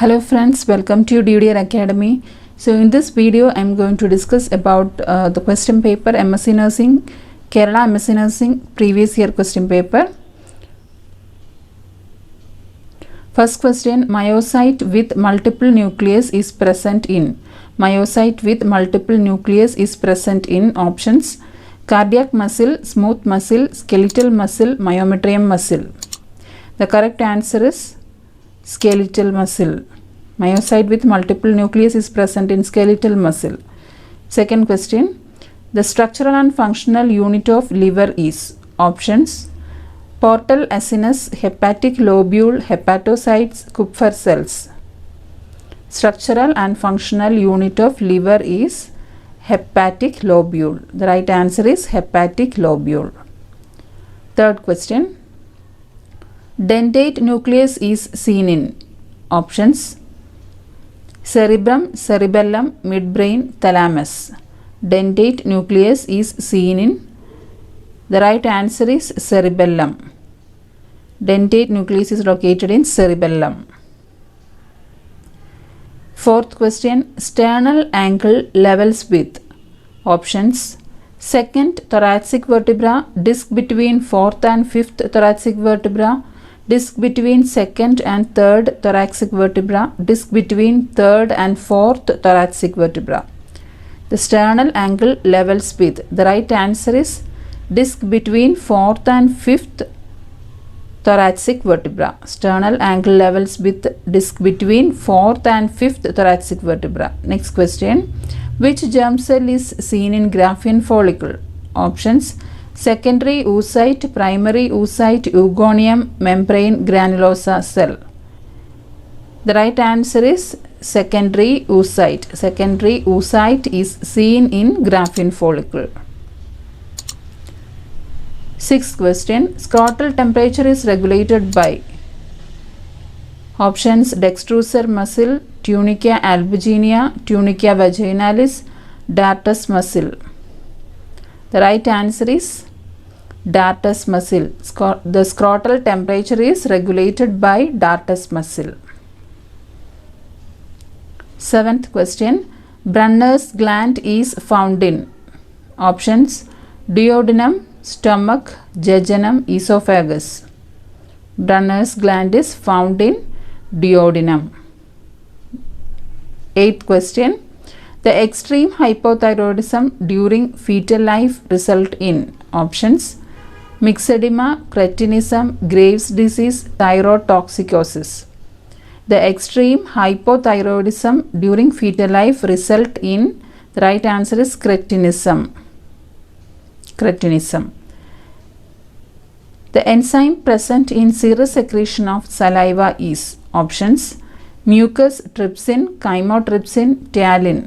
Hello friends, welcome to DDR Academy. So in this video I am going to discuss about the question paper MSc Nursing, Kerala MSc Nursing previous year question paper. First question, myocyte with multiple nucleus is present in. Myocyte with multiple nucleus is present in options: cardiac muscle, smooth muscle, skeletal muscle, myometrium muscle. The correct answer is skeletal muscle. Myocyte with multiple nucleus is present in skeletal muscle. Second question, the structural and functional unit of liver is. Options: portal acinus, hepatic lobule, hepatocytes, Kupffer cells. Structural and functional unit of liver is hepatic lobule. The right answer is hepatic lobule. Third question, dentate nucleus is seen in. Options: cerebrum, cerebellum, midbrain, thalamus. Dentate nucleus is seen in. The right answer is cerebellum. Dentate nucleus is located in cerebellum. Fourth question, sternal angle levels with. Options: second thoracic vertebra, disc between fourth and fifth thoracic vertebra, disc between second and third thoracic vertebra, disc between third and fourth thoracic vertebra. The sternal angle levels with. The right answer is disc between fourth and fifth thoracic vertebra. Sternal angle levels with disc between fourth and fifth thoracic vertebra. Next question, which germ cell is seen in Graafian follicle? Options: secondary oocyte, primary oocyte, eugonium, membrane granulosa cell. The right answer is secondary oocyte. Secondary oocyte is seen in Graafian follicle. Sixth question, scrotal temperature is regulated by. Options: dextrosor muscle, tunica albuginea, tunica vaginalis, dartus muscle. The right answer is dartus muscle. The scrotal temperature is regulated by dartus muscle. Seventh question, Brunner's gland is found in. Options: duodenum, stomach, jejunum, esophagus. Brunner's gland is found in duodenum. Eighth question, the extreme hypothyroidism during fetal life result in. Options: myxedema, cretinism, Graves' disease, thyrotoxicosis. The extreme hypothyroidism during fetal life result in. The right answer is cretinism. Cretinism. The enzyme present in serous secretion of saliva is. Options: mucus, trypsin, chymotrypsin, ptyalin.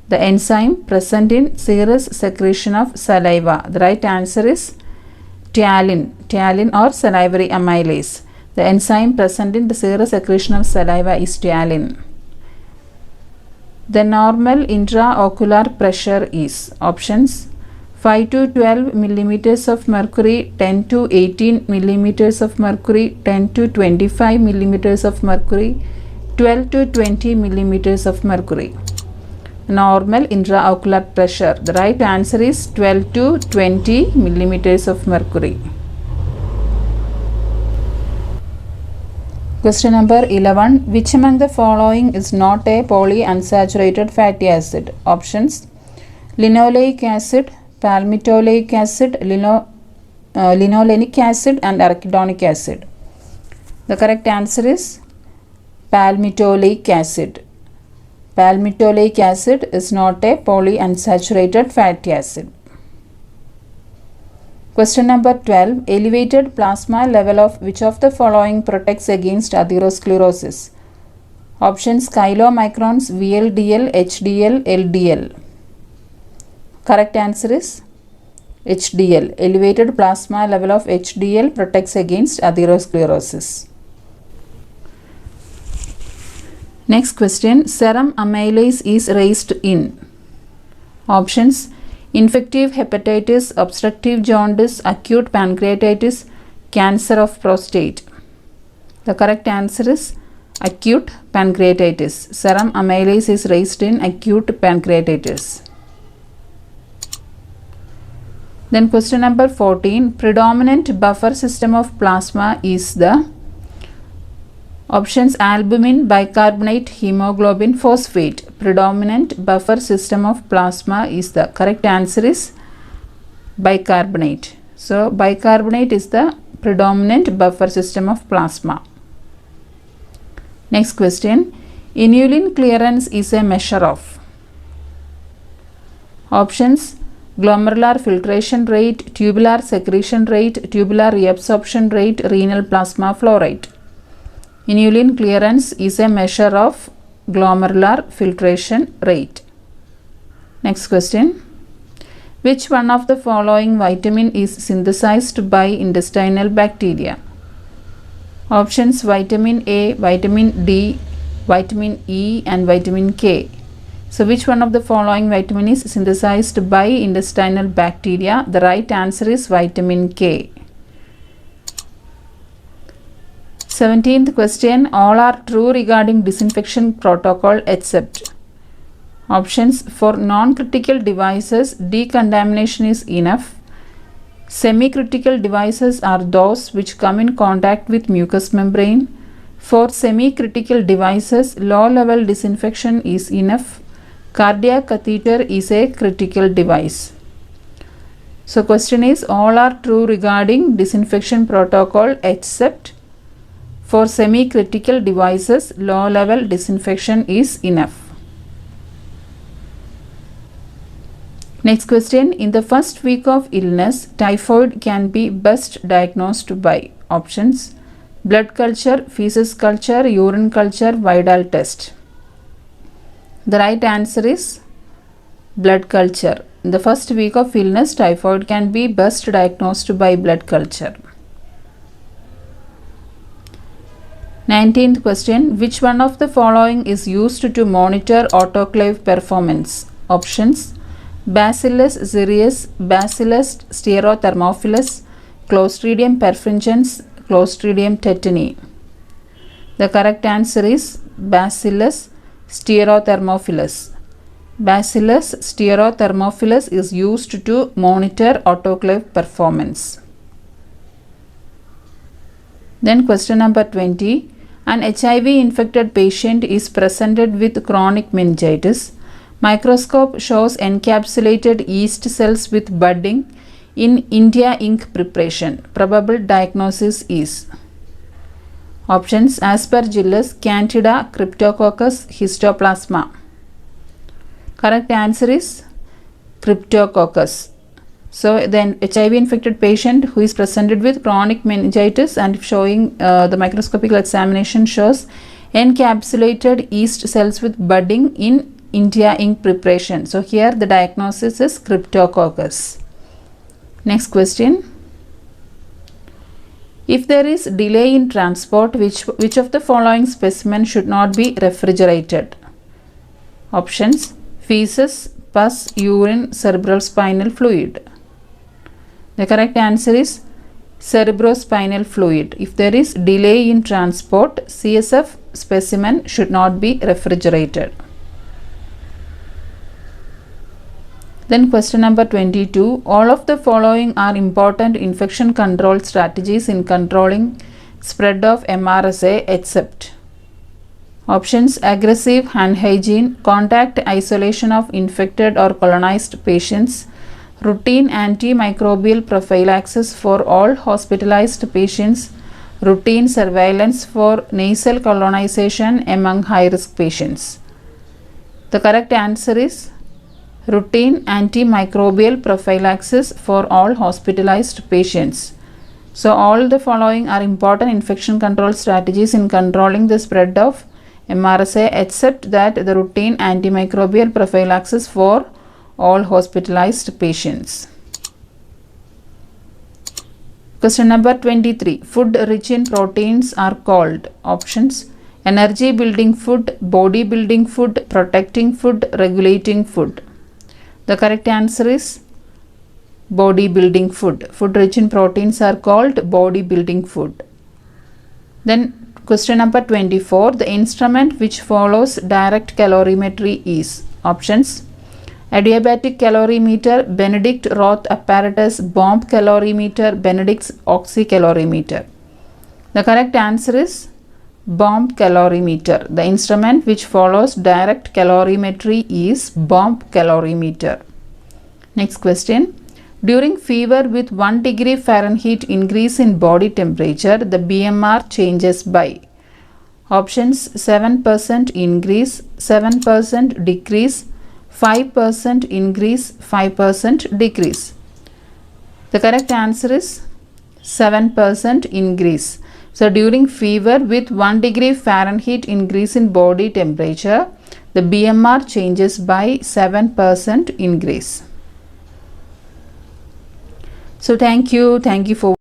The enzyme present in serous secretion of saliva. The right answer is ptyalin. Ptyalin or salivary amylase. The enzyme present in the serous secretion of saliva is ptyalin. The normal intraocular pressure is. Options: 5 to 12 millimeters of mercury, 10 to 18 millimeters of mercury, 10 to 25 millimeters of mercury, 12 to 20 millimeters of mercury. Normal intraocular pressure. The right answer is 12 to 20 millimeters of mercury. Question number 11. Which among the following is not a polyunsaturated fatty acid? Options: linoleic acid, palmitoleic acid, linolenic acid and arachidonic acid. The correct answer is palmitoleic acid. Palmitoleic acid is not a polyunsaturated fatty acid. Question number 12. Elevated plasma level of which of the following protects against atherosclerosis? Options: chylomicrons, VLDL, HDL, LDL. Correct answer is HDL. Elevated plasma level of HDL protects against atherosclerosis. Next question, serum amylase is raised in. Options: infective hepatitis, obstructive jaundice, acute pancreatitis, cancer of prostate. The correct answer is acute pancreatitis. Serum amylase is raised in acute pancreatitis. Then question number 14. Predominant buffer system of plasma is the options albumin, bicarbonate, hemoglobin, phosphate. Predominant buffer system of plasma is the correct answer is bicarbonate. So bicarbonate is the predominant buffer system of plasma. Next question. Inulin clearance is a measure of options glomerular filtration rate, tubular secretion rate, tubular reabsorption rate, renal plasma flow rate. Inulin clearance is a measure of glomerular filtration rate. Next question. Which one of the following vitamin is synthesized by intestinal bacteria? Options vitamin A, vitamin D, vitamin E and vitamin K. So which one of the following vitamin is synthesized by intestinal bacteria? The right answer is vitamin K. 17th question. All are true regarding disinfection protocol except options for non-critical devices decontamination is enough. Semi-critical devices are those which come in contact with mucous membrane. For semi-critical devices, low-level disinfection is enough. Cardiac catheter is a critical device. So question is all are true regarding disinfection protocol except for semi-critical devices, low-level disinfection is enough. Next question. In the first week of illness, typhoid can be best diagnosed by options blood culture, feces culture, urine culture, Vidal test. The right answer is blood culture. In the first week of illness, typhoid can be best diagnosed by blood culture. 19th question. Which one of the following is used to monitor autoclave performance? Options Bacillus cereus, Bacillus stearothermophilus, Clostridium perfringens, Clostridium tetani. The correct answer is Bacillus stearothermophilus. Bacillus stearothermophilus is used to monitor autoclave performance. Then question number 20. An HIV infected patient is presented with chronic meningitis. Microscope shows encapsulated yeast cells with budding in India ink preparation. Probable diagnosis is options Aspergillus, Candida, Cryptococcus, Histoplasma. Correct answer is Cryptococcus. So then HIV infected patient who is presented with chronic meningitis and showing the microscopic examination shows encapsulated yeast cells with budding in India ink preparation. So here the diagnosis is Cryptococcus. Next question. If there is delay in transport, which of the following specimen should not be refrigerated? Options feces, pus, urine, cerebrospinal fluid. The correct answer is cerebrospinal fluid. If there is delay in transport, CSF specimen should not be refrigerated. Then question number 22. All of the following are important infection control strategies in controlling spread of MRSA except options aggressive hand hygiene, contact isolation of infected or colonized patients, routine antimicrobial prophylaxis for all hospitalized patients, routine surveillance for nasal colonization among high-risk patients. The correct answer is routine antimicrobial prophylaxis for all hospitalized patients. So all the following are important infection control strategies in controlling the spread of MRSA except that the routine antimicrobial prophylaxis for all hospitalized patients. Question number 23. Food rich in proteins are called options energy building food, body building food, protecting food, regulating food. The correct answer is body building food. Food rich in proteins are called body building food. Then Question number 24. The instrument which follows direct calorimetry is options: adiabatic calorimeter, Benedict Roth apparatus, bomb calorimeter, Benedict's oxycalorimeter. The correct answer is bomb calorimeter. The instrument which follows direct calorimetry is bomb calorimeter. Next question. During fever with 1 degree Fahrenheit increase in body temperature, the BMR changes by options: 7% increase, 7% decrease, 5% increase, 5% decrease. The correct answer is 7% increase. So during fever with 1 degree Fahrenheit increase in body temperature, the BMR changes by 7% increase. So thank you for